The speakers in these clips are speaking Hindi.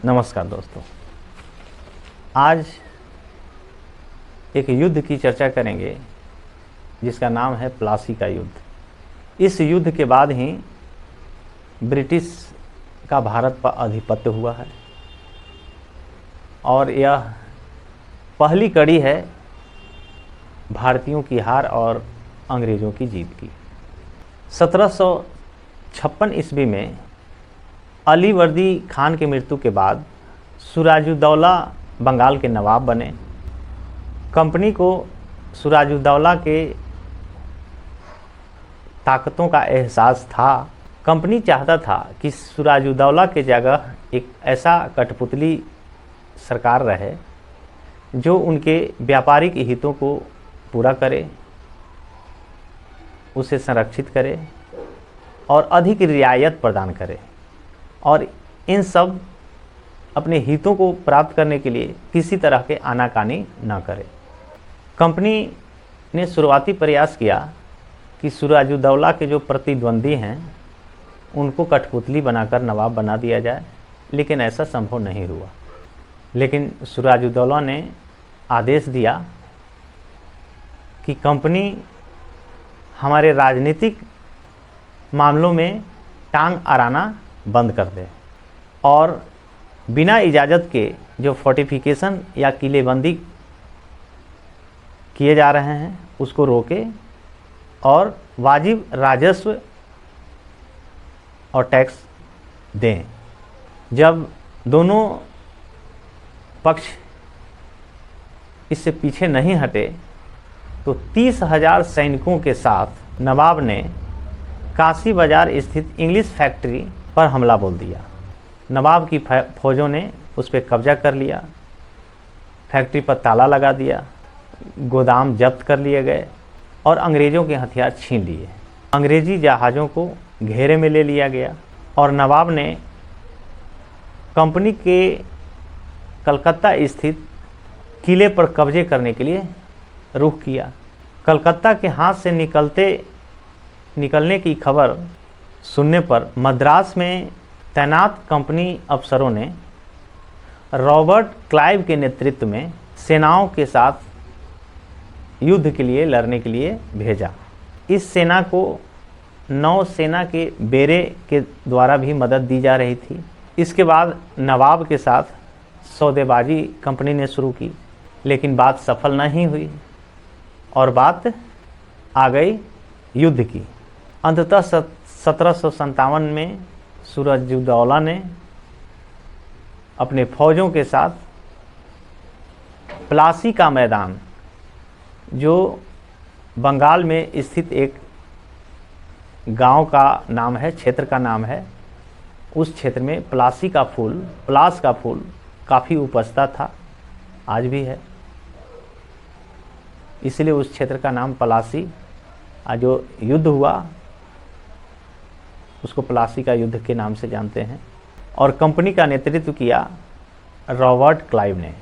नमस्कार दोस्तों, आज एक युद्ध की चर्चा करेंगे जिसका नाम है प्लासी का युद्ध। इस युद्ध के बाद ही ब्रिटिश का भारत पर आधिपत्य हुआ है और यह पहली कड़ी है भारतीयों की हार और अंग्रेज़ों की जीत की। 1756 ईस्वी में अली वर्दी खान की मृत्यु के बाद सिराजुद्दौला बंगाल के नवाब बने। कंपनी को सिराजुद्दौला के ताकतों का एहसास था। कंपनी चाहता था कि सिराजुद्दौला के जगह एक ऐसा कठपुतली सरकार रहे जो उनके व्यापारिक हितों को पूरा करे, उसे संरक्षित करे और अधिक रियायत प्रदान करे और इन सब अपने हितों को प्राप्त करने के लिए किसी तरह के आनाकानी न करे। कंपनी ने शुरुआती प्रयास किया कि सिराजुद्दौला के जो प्रतिद्वंदी हैं उनको कठपुतली बनाकर नवाब बना दिया जाए, लेकिन ऐसा संभव नहीं हुआ। लेकिन सिराजुद्दौला ने आदेश दिया कि कंपनी हमारे राजनीतिक मामलों में टांग अड़ाना बंद कर दे और बिना इजाज़त के जो फोर्टिफिकेशन या किलेबंदी किए जा रहे हैं उसको रोके और वाजिब राजस्व और टैक्स दें। जब दोनों पक्ष इससे पीछे नहीं हटे तो 30,000 सैनिकों के साथ नवाब ने काशी बाजार स्थित इंग्लिश फैक्ट्री पर हमला बोल दिया। नवाब की फौजों ने उस पर कब्जा कर लिया, फैक्ट्री पर ताला लगा दिया, गोदाम जब्त कर लिए गए और अंग्रेज़ों के हथियार छीन लिए। अंग्रेज़ी जहाज़ों को घेरे में ले लिया गया और नवाब ने कंपनी के कलकत्ता स्थित किले पर कब्जे करने के लिए रुख किया। कलकत्ता के हाथ से निकलने की खबर सुनने पर मद्रास में तैनात कंपनी अफसरों ने रॉबर्ट क्लाइव के नेतृत्व में सेनाओं के साथ युद्ध के लिए लड़ने के लिए भेजा। इस सेना को नौसेना के बेरे के द्वारा भी मदद दी जा रही थी। इसके बाद नवाब के साथ सौदेबाजी कंपनी ने शुरू की, लेकिन बात सफल नहीं हुई और बात आ गई युद्ध की। अंततः 1757 में सिराजुद्दौला ने अपने फौजों के साथ प्लासी का मैदान, जो बंगाल में स्थित एक गांव का नाम है, क्षेत्र का नाम है, उस क्षेत्र में प्लास का फूल काफ़ी उपजता था, आज भी है, इसलिए उस क्षेत्र का नाम प्लासी। जो युद्ध हुआ उसको प्लासी का युद्ध के नाम से जानते हैं और कंपनी का नेतृत्व किया रॉबर्ट क्लाइव ने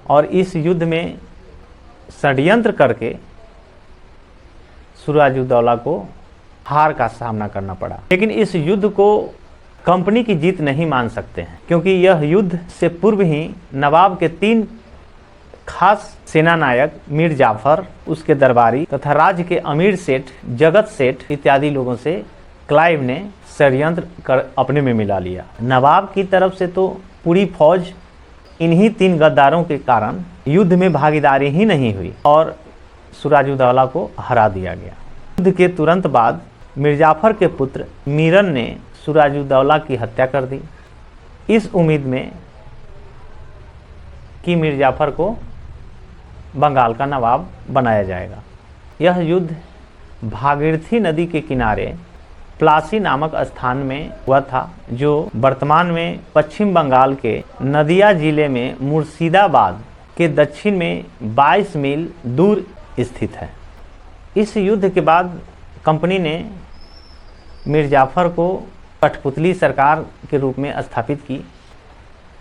और इस युद्ध में षड्यंत्र करके सिराजुद्दौला को हार का सामना करना पड़ा। लेकिन इस युद्ध को कंपनी की जीत नहीं मान सकते हैं, क्योंकि यह युद्ध से पूर्व ही नवाब के 3 खास सेनानायक मीर जाफर, उसके दरबारी तथा राज्य के अमीर सेठ जगत सेठ इत्यादि लोगों से क्लाइव ने षड्यंत्र कर अपने में मिला लिया। नवाब की तरफ से तो पूरी फौज इन्हीं 3 गद्दारों के कारण युद्ध में भागीदारी ही नहीं हुई और सिराजुद्दौला को हरा दिया गया। युद्ध के तुरंत बाद मिर्जाफर के पुत्र मीरन ने सिराजुद्दौला की हत्या कर दी, इस उम्मीद में कि मिर्जाफर को बंगाल का नवाब बनाया जाएगा। यह युद्ध भागीरथी नदी के किनारे प्लासी नामक स्थान में हुआ था, जो वर्तमान में पश्चिम बंगाल के नदिया जिले में मुर्शिदाबाद के दक्षिण में 22 मील दूर स्थित है। इस युद्ध के बाद कंपनी ने मिर्जाफर को कठपुतली सरकार के रूप में स्थापित की।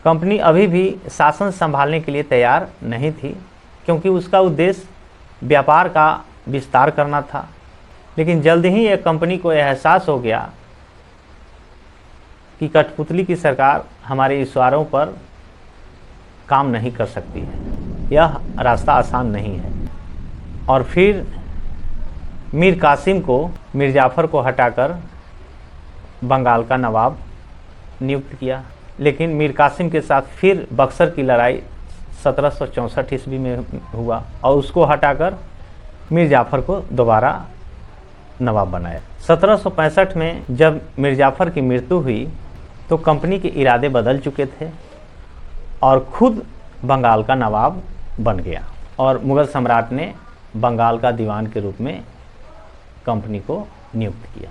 कंपनी अभी भी शासन संभालने के लिए तैयार नहीं थी, क्योंकि उसका उद्देश्य व्यापार का विस्तार करना था। लेकिन जल्द ही यह कंपनी को एहसास हो गया कि कठपुतली की सरकार हमारे इशारों पर काम नहीं कर सकती है, यह रास्ता आसान नहीं है। और फिर मीर कासिम को, मीर जाफ़र को हटाकर बंगाल का नवाब नियुक्त किया। लेकिन मीर कासिम के साथ फिर बक्सर की लड़ाई 1764 ईस्वी में हुआ और उसको हटाकर मीर जाफ़र को दोबारा नवाब बनाया। 1765 में जब मीर जाफ़र की मृत्यु हुई तो कंपनी के इरादे बदल चुके थे और खुद बंगाल का नवाब बन गया और मुग़ल सम्राट ने बंगाल का दीवान के रूप में कंपनी को नियुक्त किया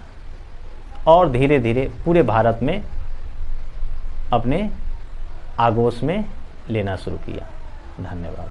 और धीरे धीरे पूरे भारत में अपने आगोश में लेना शुरू किया। धन्यवाद।